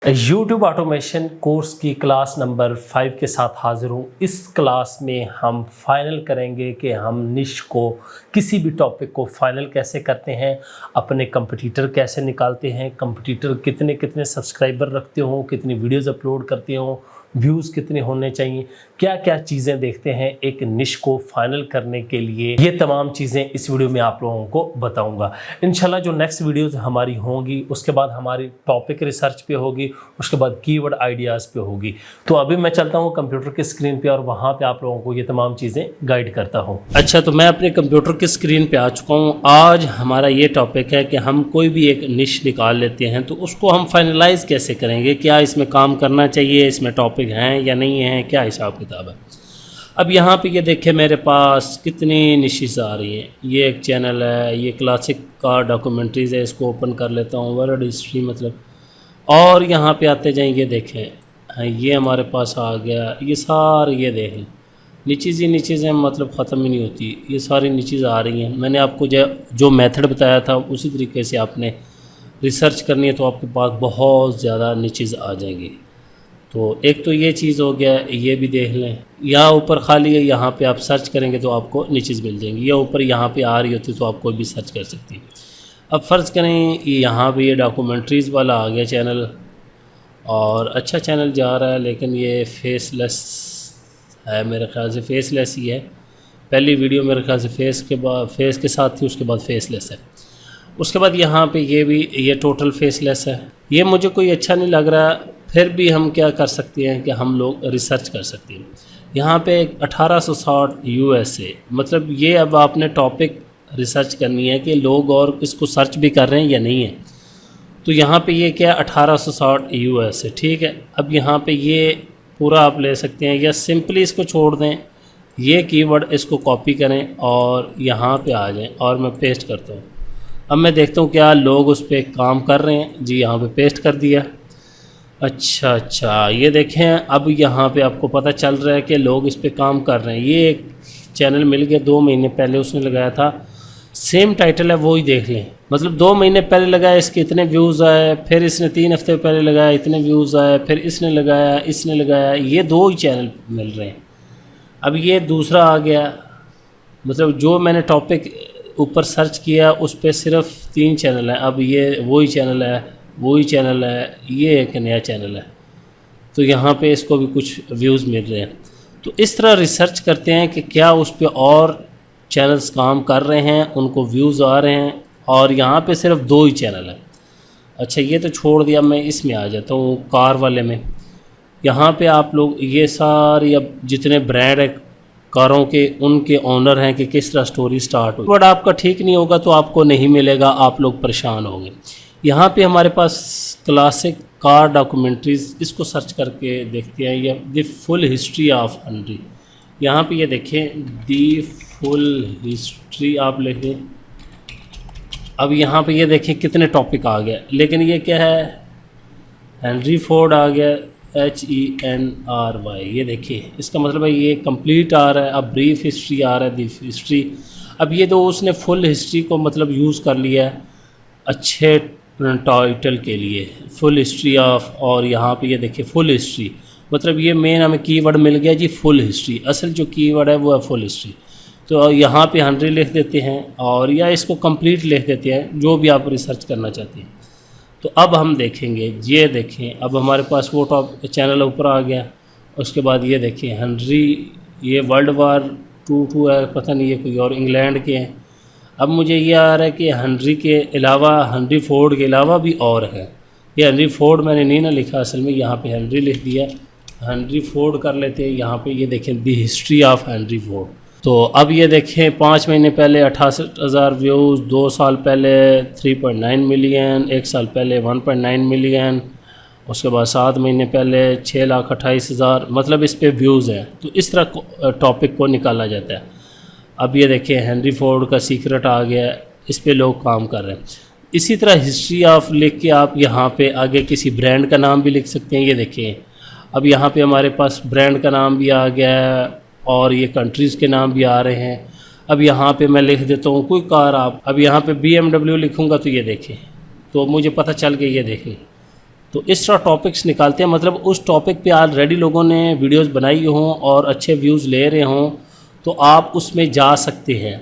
YouTube automation course की class number 5 के साथ हाज़िर हूँ। इस क्लास में हम फाइनल करेंगे कि हम निश को किसी भी टॉपिक को फाइनल कैसे करते हैं, अपने कंपटीटर कैसे निकालते हैं, कंपटीटर कितने कितने सब्सक्राइबर रखते हो, कितनी वीडियोस अपलोड करते हो, व्यूज़ कितने होने चाहिए, क्या क्या चीज़ें देखते हैं एक निश को फाइनल करने के लिए। ये तमाम चीज़ें इस वीडियो में आप लोगों को बताऊँगा। इंशाल्लाह जो नेक्स्ट वीडियोज़ हमारी होंगी उसके बाद हमारी टॉपिक रिसर्च पे होगी, उसके बाद कीवर्ड आइडियाज़ पे होगी। तो अभी मैं चलता हूँ कंप्यूटर की स्क्रीन पे और वहाँ पे आप लोगों को ये तमाम चीज़ें गाइड करता हूँ। अच्छा, तो मैं अपने कंप्यूटर की स्क्रीन पे आ चुका हूँ। आज हमारा ये टॉपिक है कि हम कोई भी एक निश निकाल लेते हैं तो उसको हम फाइनलाइज कैसे करेंगे, क्या इसमें काम करना चाहिए, इसमें टॉपिक हैं या नहीं है, क्या हिसाब किताब है। अब यहाँ पे ये देखें मेरे पास कितनी निशेस आ रही हैं। ये एक चैनल है, ये क्लासिक का डॉक्यूमेंट्रीज़ है, इसको ओपन कर लेता हूँ, वर्ल्ड हिस्ट्री मतलब। और यहाँ पे आते जाएँ, ये देखें ये हमारे पास आ गया, ये सारे ये देख लें नीचेज़ ही नीचेज़ हैं, मतलब ख़त्म ही नहीं होती, ये सारी नीचेज़ आ रही हैं। मैंने आपको जो मेथड बताया था उसी तरीके से आपने रिसर्च करनी है तो आपके पास बहुत ज़्यादा नीचेज़ आ जाएंगी। तो एक तो ये चीज़ हो गया, ये भी देख लें। यहाँ ऊपर खाली है, यहाँ पे आप सर्च करेंगे तो आपको नीचेज़ मिल जाएंगी, या ऊपर यहाँ पे आ रही होती तो आप कोई भी सर्च कर सकती हैं। अब फ़र्ज़ करें यहाँ पे ये डॉक्यूमेंट्रीज़ वाला आ गया चैनल, और अच्छा चैनल जा रहा है, लेकिन ये फेसलेस है, मेरे ख्याल से फेसलेस ही है। पहली वीडियो मेरे ख्याल से फेस के साथ थी, उसके बाद फेसलेस है। उसके बाद यहाँ पे ये भी ये टोटल फेसलेस है। ये मुझे कोई अच्छा नहीं लग रहा, फिर भी हम क्या कर सकते हैं कि हम लोग रिसर्च कर सकते हैं। यहाँ पे 1860 USA, मतलब ये अब आपने टॉपिक रिसर्च करनी है कि लोग और इसको सर्च भी कर रहे हैं या नहीं है। तो यहाँ पे ये क्या 1860 USA, ठीक है। अब यहाँ पे ये पूरा आप ले सकते हैं या सिंपली इसको छोड़ दें, ये कीवर्ड इसको कॉपी करें और यहाँ पे आ जाएं और मैं पेस्ट करता हूँ। अब मैं देखता हूँ क्या लोग उस पर काम कर रहे हैं। जी यहाँ पे पेस्ट कर दिया। अच्छा, ये देखें अब यहाँ पे आपको पता चल रहा है कि लोग इस पे काम कर रहे हैं। ये एक चैनल मिल गया 2 महीने पहले उसने लगाया था, सेम टाइटल है, वो ही देख लें। मतलब 2 महीने पहले लगाया, इसके इतने व्यूज़ आए, फिर इसने 3 हफ्ते पहले लगाया, इतने व्यूज़ आए, फिर इसने लगाया, ये 2 ही चैनल मिल रहे हैं। अब ये दूसरा आ गया, मतलब जो मैंने टॉपिक ऊपर सर्च किया उस पर सिर्फ 3 चैनल हैं। अब ये वही चैनल है, ये एक नया चैनल है, तो यहाँ पे इसको भी कुछ व्यूज़ मिल रहे हैं। तो इस तरह रिसर्च करते हैं कि क्या उस पर और चैनल्स काम कर रहे हैं, उनको व्यूज़ आ रहे हैं, और यहाँ पे सिर्फ 2 ही चैनल हैं। अच्छा, ये तो छोड़ दिया, मैं इसमें आ जाता हूँ कार वाले में। यहाँ पे आप लोग ये सारी अब जितने ब्रांड है कारों के, उनके ओनर हैं कि किस तरह स्टोरी स्टार्ट हुई। बट आपका ठीक नहीं होगा तो आपको नहीं मिलेगा, आप लोग परेशान होंगे। यहाँ पे हमारे पास क्लासिक कार डॉक्यूमेंट्रीज़, इसको सर्च करके देखते हैं। ये the full history of Henry, यहाँ पे ये देखें द फुल हिस्ट्री आप लिखें। अब यहाँ पे ये देखें कितने टॉपिक आ गए, लेकिन ये क्या है, हेनरी फोर्ड आ गया, HENRY, ये देखिए इसका मतलब है ये कंप्लीट आ रहा है। अब ब्रीफ हिस्ट्री आ रहा है, द हिस्ट्री। अब ये तो उसने फुल हिस्ट्री को मतलब यूज़ कर लिया है अच्छे टाइटल के लिए, फुल हिस्ट्री ऑफ। और यहाँ पे ये देखिए फुल हिस्ट्री, मतलब ये मेन हमें कीवर्ड मिल गया जी, फुल हिस्ट्री। असल जो कीवर्ड है वो है फुल हिस्ट्री। तो यहाँ पे हेनरी लिख देते हैं, और या इसको कंप्लीट लिख देते हैं, जो भी आप रिसर्च करना चाहते हैं। तो अब हम देखेंगे, ये देखें अब हमारे पास वो टॉप चैनल ऊपर आ गया। उसके बाद ये देखें हेनरी, ये वर्ल्ड वार 2 है, पता नहीं ये कोई और इंग्लैंड के हैं। अब मुझे ये आ रहा है कि हेनरी के अलावा, हेनरी फोर्ड के अलावा भी और है। ये हेनरी फोर्ड मैंने नहीं ना लिखा असल में, यहाँ पे हेनरी लिख दिया। हेनरी फोर्ड कर लेते हैं। यहाँ पे ये देखें the history of Henry Ford. तो अब ये देखें 5 महीने पहले 68,000 व्यूज़, 2 साल पहले 3.9 मिलियन, 1 साल पहले 1.9 मिलियन, उसके बाद 7 महीने पहले 6,28,000, मतलब इस पे व्यूज़ हैं। तो इस तरह टॉपिक को निकाला जाता है। अब ये देखिए हेनरी फोर्ड का सीक्रेट आ गया, इस पे लोग काम कर रहे हैं। इसी तरह हिस्ट्री ऑफ लिख के आप यहाँ पे आगे किसी ब्रांड का नाम भी लिख सकते हैं। ये देखिए अब यहाँ पे हमारे पास ब्रांड का नाम भी आ गया और ये कंट्रीज़ के नाम भी आ रहे हैं। अब यहाँ पे मैं लिख देता हूँ कोई कार, आप अब यहाँ पे BMW लिखूँगा तो ये देखें, तो मुझे पता चल गया। ये देखें तो इस तरह टॉपिक्स निकालते हैं, मतलब उस टॉपिक पे ऑलरेडी लोगों ने वीडियोस बनाई हों और अच्छे व्यूज़ ले रहे हों तो आप उसमें जा सकते हैं।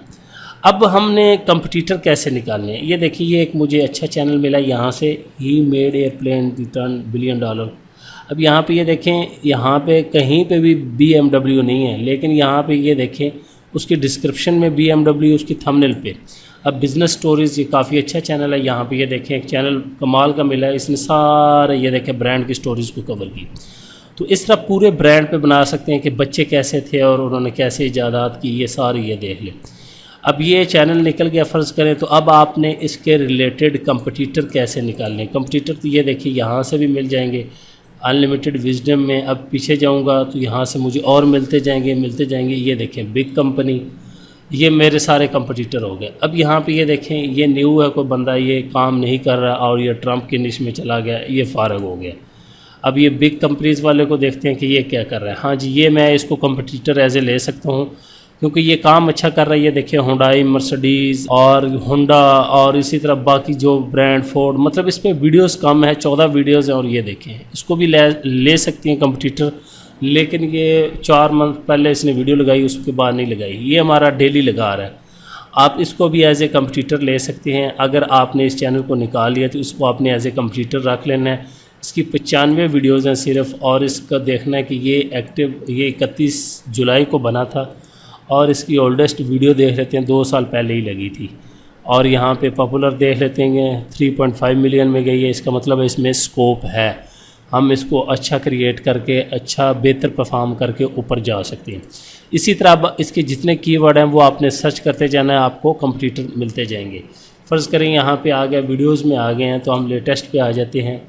अब हमने कंपटीटर कैसे निकालने हैं, ये देखिए, ये एक मुझे अच्छा चैनल मिला यहाँ से, he made airplane return $1 billion. अब यहाँ पे ये देखें, यहाँ पे कहीं पे भी BMW नहीं है, लेकिन यहाँ पे ये देखें उसकी डिस्क्रिप्शन में BMW उसकी थंबनेल पे। अब बिज़नेस स्टोरीज़, ये काफ़ी अच्छा चैनल है। यहाँ पे ये देखें एक चैनल कमाल का मिला है, इसने सारे ये देखें ब्रांड की स्टोरीज़ को कवर की। तो इस तरह पूरे ब्रांड पे बना सकते हैं कि बच्चे कैसे थे और उन्होंने कैसे इजादात की, ये सारी ये देख लें। अब ये चैनल निकल गया फ़र्ज़ करें, तो अब आपने इसके रिलेटेड कंपटीटर कैसे निकालने। कंपटीटर तो ये देखिए यहाँ से भी मिल जाएंगे, अनलिमिटेड विजडम में। अब पीछे जाऊँगा तो यहाँ से मुझे और मिलते जाएंगे। ये देखें बिग कंपनी, ये मेरे सारे कंपटीटर हो गए। अब यहाँ पे ये देखें, ये न्यू है कोई बंदा, ये काम नहीं कर रहा और ये ट्रंप की निश में चला गया, ये फ़ारग हो गया। अब ये बिग कंपनीज़ वाले को देखते हैं कि ये क्या कर रहा है। हाँ जी, ये मैं इसको कंपटीटर एज ए ले सकता हूँ क्योंकि ये काम अच्छा कर रहा है। ये देखिए हुंडई, मर्सिडीज़ और होंडा और इसी तरह बाकी जो ब्रांड, फोर्ड, मतलब इस पर वीडियोस कम है, 14 वीडियोस हैं। और ये देखें, इसको भी ले सकती हैं कंपटीटर, लेकिन ये 4 मंथ पहले इसने वीडियो लगाई, उसके बाद नहीं लगाई। ये हमारा डेली लगा रहा है। आप इसको भी एज ए कंपटीटर ले सकते हैं। अगर आपने इस चैनल को निकाल लिया तो इसको आपने एज ए कंपटीटर रख लेना है। इसकी 95 वीडियोज़ हैं सिर्फ, और इसका देखना है कि ये एक्टिव, ये 31 जुलाई को बना था और इसकी ओल्डेस्ट वीडियो देख लेते हैं, 2 साल पहले ही लगी थी। और यहाँ पे पॉपुलर देख लेते हैं, 3.5 मिलियन में गई है। इसका मतलब है इसमें स्कोप है, हम इसको अच्छा क्रिएट करके, अच्छा बेहतर परफॉर्म करके ऊपर जा सकते हैं। इसी तरह अब इसके जितने कीवर्ड हैं वो आपने सर्च करते जाना है, आपको कंपटीटर मिलते जाएंगे। फ़र्ज़ करें यहाँ पे आ गया, वीडियोज़ में आ गए हैं, तो हम लेटेस्ट पे आ जाते हैं।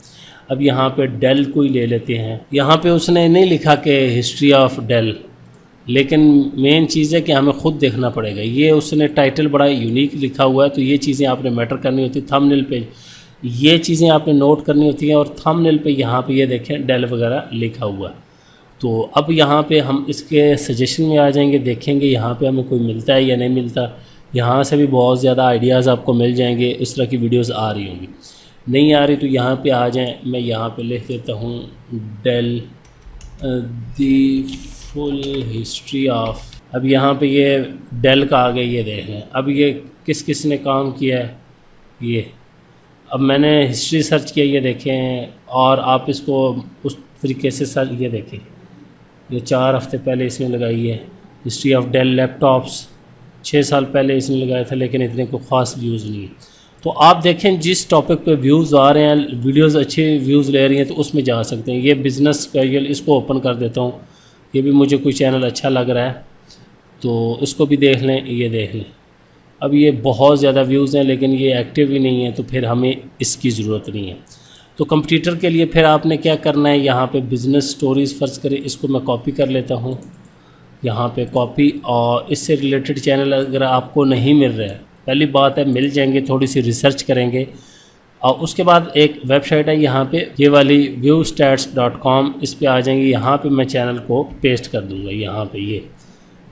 अब यहाँ पे डेल को ही ले लेते हैं। यहाँ पे उसने नहीं लिखा कि हिस्ट्री ऑफ डेल, लेकिन मेन चीज़ है कि हमें ख़ुद देखना पड़ेगा। ये उसने टाइटल बड़ा यूनिक लिखा हुआ है, तो ये चीज़ें आपने मैटर करनी होती है। थंबनेल पे ये चीज़ें आपने नोट करनी होती हैं, और थंबनेल पे यहाँ पे ये देखें डेल वगैरह लिखा हुआ। तो अब यहाँ पे हम इसके सजेशन में आ जाएंगे, देखेंगे यहाँ पे हमें कोई मिलता है या नहीं मिलता। यहाँ से भी बहुत ज़्यादा आइडियाज़ आपको मिल जाएंगे, इस तरह की वीडियोज़ आ रही होंगी। नहीं आ रही तो यहाँ पे आ जाएं, मैं यहाँ पे लिख देता हूँ Dell the full history of. अब यहाँ पे ये डेल का आ गया, ये देख लें। अब ये किस किस ने काम किया है, ये अब मैंने हिस्ट्री सर्च किया, ये देखें। और आप इसको उस तरीके से सर्च, ये देखें, ये 4 हफ्ते पहले इसने लगाई है। हिस्ट्री ऑफ डेल लैपटॉप्स 6 साल पहले इसने लगाया था, लेकिन इतने को ख़ास व्यूज़ नहीं है। तो आप देखें जिस टॉपिक पे व्यूज़ आ रहे हैं, वीडियोस अच्छे व्यूज़ ले रही हैं, तो उसमें जा सकते हैं। ये बिज़नेस कैजुअल, इसको ओपन कर देता हूँ। ये भी मुझे कोई चैनल अच्छा लग रहा है, तो इसको भी देख लें, ये देख लें। अब ये बहुत ज़्यादा व्यूज़ हैं, लेकिन ये एक्टिव ही नहीं है, तो फिर हमें इसकी ज़रूरत नहीं है। तो कंप्यूटर के लिए फिर आपने क्या करना है, यहाँ पे बिज़नेस स्टोरीज़ फ़र्ज़ करें, इसको मैं कॉपी कर लेता हूँ, यहाँ पे कॉपी। और इससे रिलेटेड चैनल अगर आपको नहीं मिल रहा है, पहली बात है मिल जाएंगे, थोड़ी सी रिसर्च करेंगे। और उसके बाद एक वेबसाइट है यहाँ पे, ये वाली viewstats.com, इस पे आ जाएंगे। यहाँ पे मैं चैनल को पेस्ट कर दूँगा, यहाँ पे ये।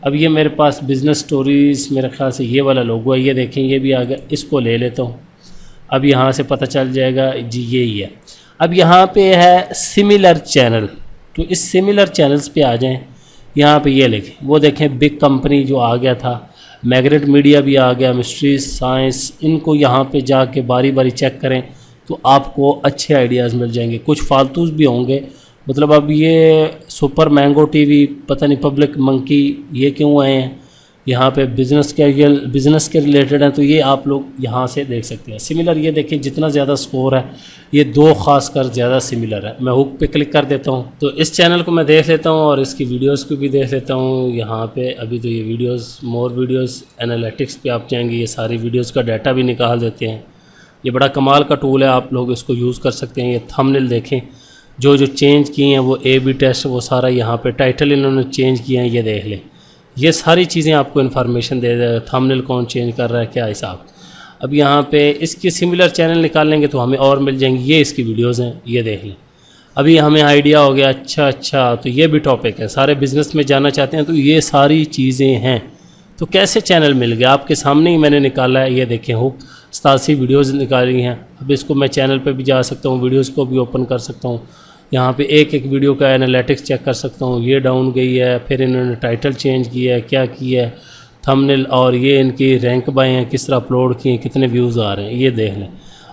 अब ये मेरे पास बिज़नेस स्टोरीज़, मेरे ख्याल से ये वाला लोगो है, ये देखें, ये भी आ गया। इसको ले लेता हूँ। अब यहाँ से पता चल जाएगा जी ये ही है। अब यहाँ पे है सिमिलर चैनल, तो इस सिमिलर चैनल्स पे आ जाएं। यहाँ पे ये लिखें, वो देखें बिग कंपनी जो आ गया था, मैग्नेट मीडिया भी आ गया, मिस्ट्रीज साइंस। इनको यहाँ पे जाके बारी बारी चेक करें तो आपको अच्छे आइडियाज़ मिल जाएंगे। कुछ फालतूज भी होंगे, मतलब अब ये सुपर मैंगो टीवी, पता नहीं पब्लिक मंकी, ये क्यों आए हैं यहाँ पे, बिज़नेस कैजुअल, बिज़नेस के रिलेटेड हैं, तो ये आप लोग यहाँ से देख सकते हैं। सिमिलर ये देखें, जितना ज़्यादा स्कोर है, ये 2 खासकर ज़्यादा सिमिलर है। मैं हुक पे क्लिक कर देता हूँ, तो इस चैनल को मैं देख लेता हूँ और इसकी वीडियोस को भी देख लेता हूँ। यहाँ पे अभी तो ये वीडियोस, मोर वीडियोस, एनालिटिक्स पे आप जाएंगे, ये सारी वीडियोस का डाटा भी निकाल देते हैं। ये बड़ा कमाल का टूल है, आप लोग इसको यूज़ कर सकते हैं। ये थंबनेल देखें, जो चेंज किए हैं, वो A/B टेस्ट, वो सारा यहाँ पर टाइटल इन्होंने चेंज किए हैं, ये देख लें। ये सारी चीज़ें आपको इन्फॉर्मेशन दे देगा, थंबनेल कौन चेंज कर रहा है, क्या हिसाब। अब यहाँ पे इसके सिमिलर चैनल निकाल लेंगे तो हमें और मिल जाएंगे। ये इसकी वीडियोस हैं, ये देख लें। अभी हमें आइडिया हो गया, अच्छा तो ये भी टॉपिक है, सारे बिज़नेस में जाना चाहते हैं, तो ये सारी चीज़ें हैं। तो कैसे चैनल मिल गया, आपके सामने ही मैंने निकाला है, ये देखें हुक। 87 वीडियोज़ निकाली हैं। अब इसको मैं चैनल पे भी जा सकता हूँ, वीडियोज़ को भी ओपन कर सकता हूँ। यहाँ पे एक एक वीडियो का एनालिटिक्स चेक कर सकता हूँ। ये डाउन गई है, फिर इन्होंने टाइटल चेंज किया है, क्या किया है, थंबनेल, और ये इनकी रैंक बाय हैं, किस तरह अपलोड किए, कितने व्यूज़ आ रहे हैं, ये देख लें।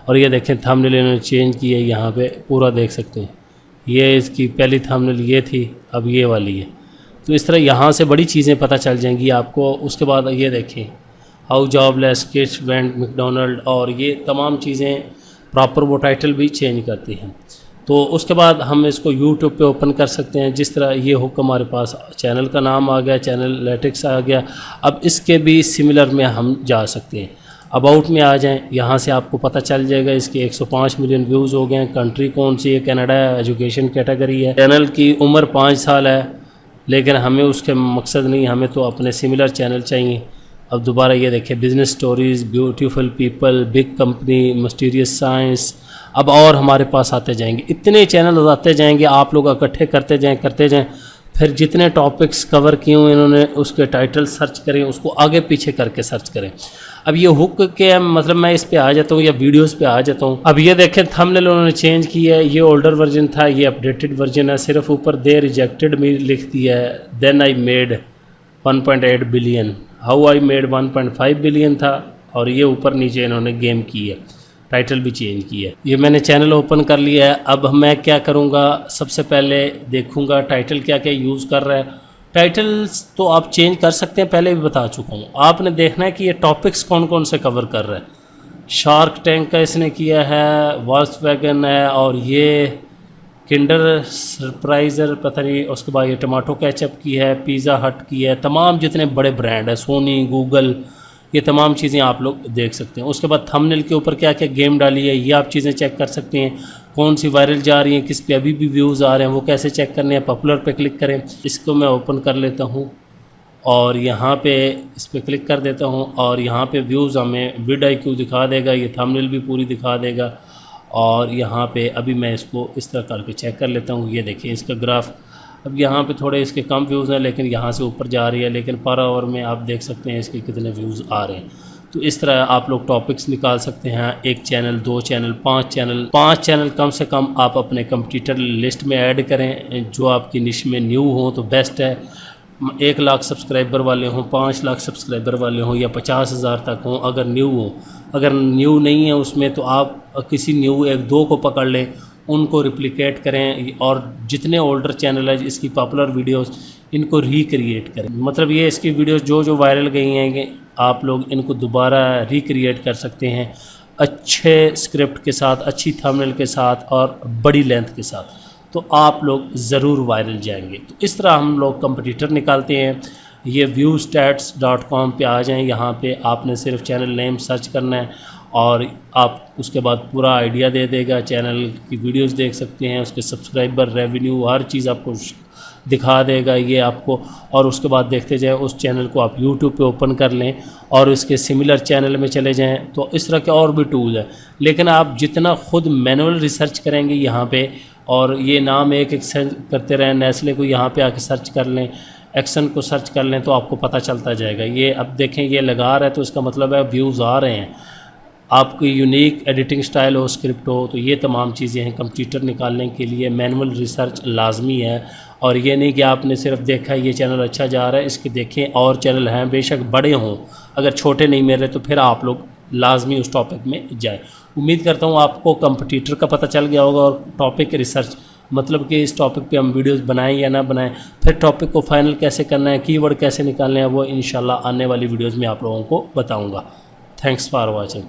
और ये देखें थंबनेल इन्होंने चेंज की है, यहाँ पे पूरा देख सकते हैं। ये इसकी पहली थंबनेल ये थी, अब ये वाली है। तो इस तरह यहाँ से बड़ी चीज़ें पता चल जाएंगी आपको। उसके बाद ये देखें how jobless kids went McDonald, और ये तमाम चीज़ें प्रॉपर वो टाइटल भी चेंज करती हैं। तो उसके बाद हम इसको यूट्यूब पे ओपन कर सकते हैं। जिस तरह ये हुक हमारे पास चैनल का नाम आ गया, चैनल एनालिटिक्स आ गया। अब इसके भी सिमिलर में हम जा सकते हैं। अबाउट में आ जाएं, यहाँ से आपको पता चल जाएगा इसके 105 मिलियन व्यूज़ हो गए हैं। कंट्री कौन सी है, कनाडा है, एजुकेशन कैटेगरी है। चैनल की उम्र 5 साल है, लेकिन हमें उसके मकसद नहीं, हमें तो अपने सिमिलर चैनल चाहिए। अब दोबारा ये देखें business stories, beautiful people, big company, mysterious science. अब और हमारे पास आते जाएंगे, इतने चैनल आते जाएंगे, आप लोग इकट्ठे करते जाएं। फिर जितने टॉपिक्स कवर किए हुए इन्होंने उसके टाइटल सर्च करें, उसको आगे पीछे करके सर्च करें। अब ये हुक के मतलब मैं इस पे आ जाता हूँ या वीडियोस पे आ जाता हूँ। अब ये देखें थंबनेल उन्होंने चेंज किया है, ये ओल्डर वर्जन था, ये अपडेटेड वर्जन है। सिर्फ ऊपर दे रिजेक्टेड मी लिख दिया है। Then I made 1.8 billion, how I made 1.5 billion था, और ये ऊपर नीचे इन्होंने गेम की है, टाइटल भी चेंज किया है। ये मैंने चैनल ओपन कर लिया है। अब मैं क्या करूँगा, सबसे पहले देखूँगा टाइटल क्या क्या यूज़ कर रहा है। टाइटल्स तो आप चेंज कर सकते हैं, पहले भी बता चुका हूँ। आपने देखना है कि ये टॉपिक्स कौन कौन से कवर कर रहा है। शार्क टैंक का इसने किया है, वॉल्क्सवैगन है, और ये किंडर सरप्राइज़र पता नहीं, उसके बाद ये टमाटो केचप की है, पिज़्ज़ा हट की है। तमाम जितने बड़े ब्रांड है, सोनी, गूगल, ये तमाम चीज़ें आप लोग देख सकते हैं। उसके बाद थंबनेल के ऊपर क्या क्या गेम डाली है, ये आप चीज़ें चेक कर सकते हैं। कौन सी वायरल जा रही हैं, किस पे अभी भी व्यूज़ आ रहे हैं, वो कैसे चेक करने हैं। पॉपुलर पे क्लिक करें। इसको मैं ओपन कर लेता हूँ और यहाँ पे इस पर क्लिक कर देता हूँ, और यहाँ पे व्यूज़ हमें vidIQ दिखा देगा, ये थंबनेल भी पूरी दिखा देगा। और यहाँ पे अभी मैं इसको इस तरह करके चेक कर लेता हूँ। ये देखिए इसका ग्राफ, अब यहाँ पे थोड़े इसके कम व्यूज़ हैं, लेकिन यहाँ से ऊपर जा रही है। लेकिन पर आवर में आप देख सकते हैं इसके कितने व्यूज़ आ रहे हैं। तो इस तरह आप लोग टॉपिक्स निकाल सकते हैं। 1 चैनल, 2 चैनल, 5 चैनल कम से कम आप अपने कंप्यूटर लिस्ट में ऐड करें, जो आपकी निश में न्यू हो तो बेस्ट है। 1 लाख सब्सक्राइबर वाले हों, 5 लाख सब्सक्राइबर वाले हों, या 50,000 तक हों, अगर न्यू हो। अगर न्यू नहीं है उसमें तो आप किसी न्यू 1-2 को पकड़ लें, उनको रिप्लिकेट करें, और जितने ओल्डर चैनल है इसकी पॉपुलर वीडियोस इनको रिक्रिएट करें। मतलब ये इसकी वीडियोस जो वायरल गई हैं आप लोग इनको दोबारा रिक्रिएट कर सकते हैं, अच्छे स्क्रिप्ट के साथ, अच्छी थंबनेल के साथ और बड़ी लेंथ के साथ। तो आप लोग ज़रूर वायरल जाएंगे। तो इस तरह हम लोग कंपटीटर निकालते हैं। ये viewstats.com पे आ जाएं। यहाँ पे आपने सिर्फ चैनल नेम सर्च करना है, और आप उसके बाद पूरा आइडिया दे देगा। चैनल की वीडियोस देख सकते हैं, उसके सब्सक्राइबर, रेवेन्यू, हर चीज़ आपको दिखा देगा ये आपको। और उसके बाद देखते जाएं, उस चैनल को आप यूट्यूब पे ओपन कर लें और उसके सिमिलर चैनल में चले जाएं। तो इस तरह के और भी टूल है, लेकिन आप जितना खुद मैनुअल रिसर्च करेंगे यहाँ पे, और ये नाम एक सर्च करते रहें, नेस्ले को यहाँ पे आके सर्च कर लें, एक्शन को सर्च कर लें, तो आपको पता चलता जाएगा। ये अब देखें ये लगा रहा है तो इसका मतलब है व्यूज़ आ रहे हैं। आपकी यूनिक एडिटिंग स्टाइल हो, स्क्रिप्ट हो, तो ये तमाम चीज़ें हैं। कंप्यूटर निकालने के लिए मैनुअल रिसर्च लाजमी है। और ये नहीं कि आपने सिर्फ देखा ये चैनल अच्छा जा रहा है, इसके देखें और चैनल हैं, बेशक बड़े हों, अगर छोटे नहीं मिल रहे तो फिर आप लोग लाजमी उस टॉपिक में जाएं। उम्मीद करता हूँ आपको कंप्यूटर का पता चल गया होगा, और टॉपिक रिसर्च मतलब कि इस टॉपिक पे हम वीडियोस बनाएं या ना बनाएं, फिर टॉपिक को फाइनल कैसे करना है, कीवर्ड कैसे निकालना है, वो इंशाल्लाह आने वाली वीडियोस में आप लोगों को बताऊंगा। Thanks for watching.